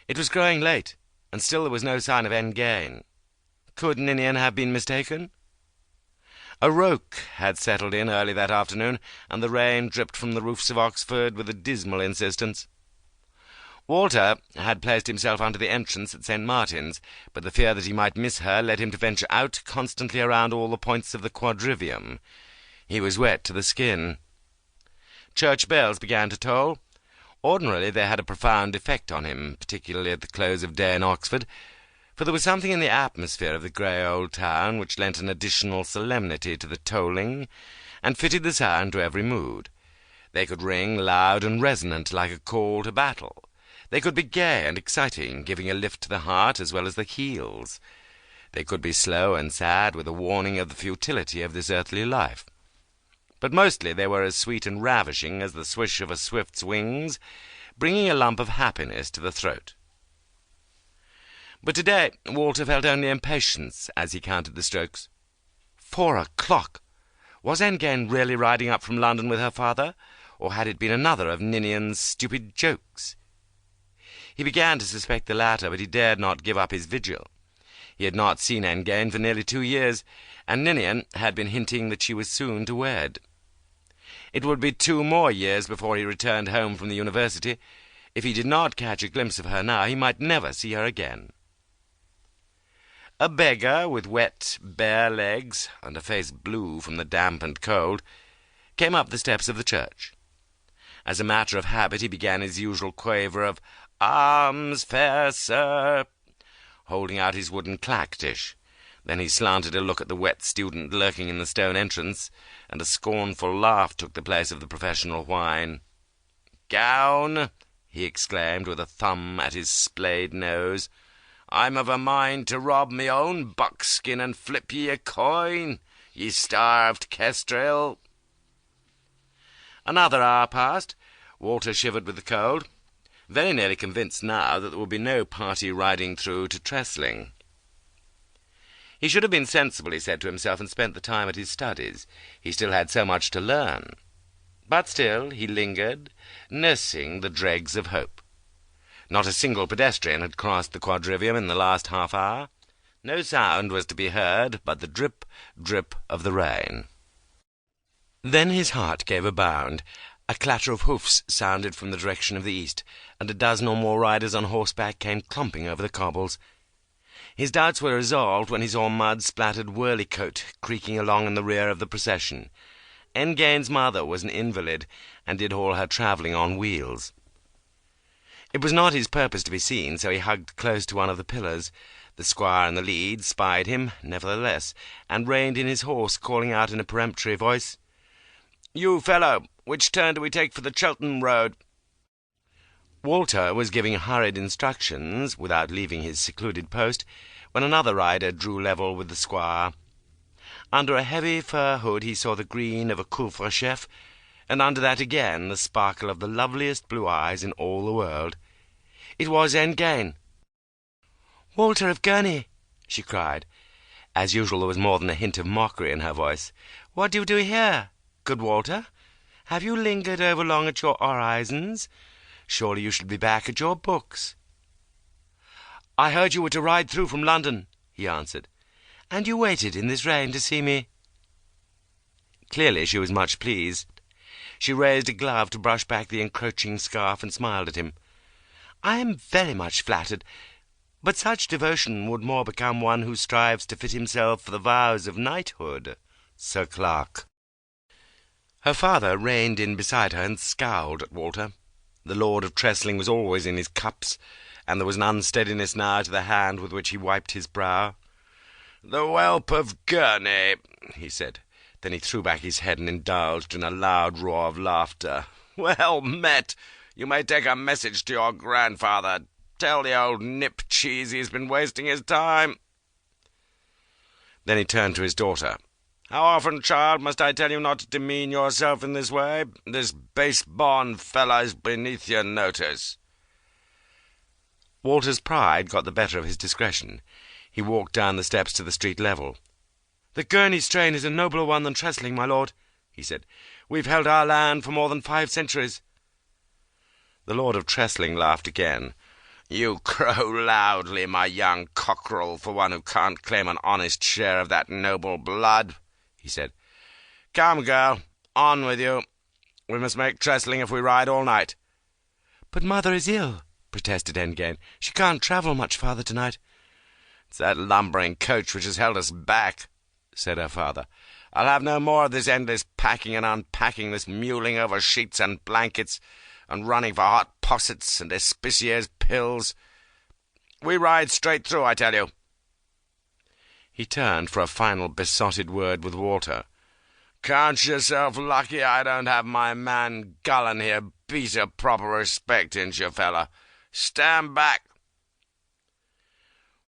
It was growing late, and still there was no sign of Engain. Could Ninian have been mistaken? A roke had settled in early that afternoon, and the rain dripped from the roofs of Oxford with a dismal insistence. Walter had placed himself under the entrance at St. Martin's, but the fear that he might miss her led him to venture out constantly around all the points of the quadrivium. He was wet to the skin. Church bells began to toll. Ordinarily they had a profound effect on him, particularly at the close of day in Oxford, for there was something in the atmosphere of the grey old town which lent an additional solemnity to the tolling, and fitted the sound to every mood. They could ring loud and resonant like a call to battle. They could be gay and exciting, giving a lift to the heart as well as the heels. They could be slow and sad, with a warning of the futility of this earthly life. But mostly they were as sweet and ravishing as the swish of a swift's wings, bringing a lump of happiness to the throat. But today Walter felt only impatience as he counted the strokes. 4 o'clock! Was Engain really riding up from London with her father, or had it been another of Ninian's stupid jokes? He began to suspect the latter, but he dared not give up his vigil. He had not seen Engain for nearly 2 years, and Ninian had been hinting that she was soon to wed. It would be 2 more years before he returned home from the university. If he did not catch a glimpse of her now, he might never see her again. A beggar with wet, bare legs, and a face blue from the damp and cold, came up the steps of the church. As a matter of habit, he began his usual quaver of "Arms, fair sir," holding out his wooden clack-dish. Then he slanted a look at the wet student lurking in the stone entrance, and a scornful laugh took the place of the professional whine. "Gown," he exclaimed, with a thumb at his splayed nose, "I'm of a mind to rob me own buckskin and flip ye a coin, ye starved kestrel." Another hour passed. Walter shivered with the cold, very nearly convinced now that there would be no party riding through to Tressling. He should have been sensible, he said to himself, and spent the time at his studies. He still had so much to learn. But still he lingered, nursing the dregs of hope. Not a single pedestrian had crossed the quadrivium in the last half-hour. No sound was to be heard but the drip, drip of the rain. Then his heart gave a bound. A clatter of hoofs sounded from the direction of the east, and a dozen or more riders on horseback came clumping over the cobbles. His doubts were resolved when he saw mud-splattered Whirleycoat creaking along in the rear of the procession. Engain's mother was an invalid, and did all her travelling on wheels. It was not his purpose to be seen, so he hugged close to one of the pillars. The squire in the lead spied him, nevertheless, and reined in his horse, calling out in a peremptory voice, "You fellow, which turn do we take for the Cheltenham road?" Walter was giving hurried instructions, without leaving his secluded post, when another rider drew level with the squire. Under a heavy fur hood he saw the green of a couvre-chef, and under that again the sparkle of the loveliest blue eyes in all the world. It was Engain. "Walter of Gurnie!" she cried. As usual, there was more than a hint of mockery in her voice. "What do you do here, good Walter? Have you lingered over long at your orisons? Surely you should be back at your books." "I heard you were to ride through from London," he answered. "And you waited in this rain to see me?" Clearly she was much pleased. She raised a glove to brush back the encroaching scarf and smiled at him. "I am very much flattered, but such devotion would more become one who strives to fit himself for the vows of knighthood, Sir Clerk." Her father reined in beside her and scowled at Walter. The Lord of Tressling was always in his cups, and there was an unsteadiness now to the hand with which he wiped his brow. "The whelp of Gurnie," he said. Then he threw back his head and indulged in a loud roar of laughter. "Well met! You may take a message to your grandfather. Tell the old nip-cheese he's been wasting his time." Then he turned to his daughter. "How often, child, must I tell you not to demean yourself in this way? This base-born fellow's beneath your notice." Walter's pride got the better of his discretion. He walked down the steps to the street level. "The Gurney strain is a nobler one than Tressling, my lord," he said. "We've held our land for more than 5 centuries." The Lord of Tressling laughed again. "You crow loudly, my young cockerel, for one who can't claim an honest share of that noble blood," he said. "Come, girl, on with you. We must make Tressling if we ride all night." "But mother is ill," protested Engain. "She can't travel much farther tonight." "It's that lumbering coach which has held us back," said her father. "I'll have no more of this endless packing and unpacking, this muling over sheets and blankets, and running for hot possets and Espicier's pills. We ride straight through, I tell you." He turned for a final besotted word with Walter. "Count yourself lucky I don't have my man Gullen here beat a proper respect into you, fella. Stand back,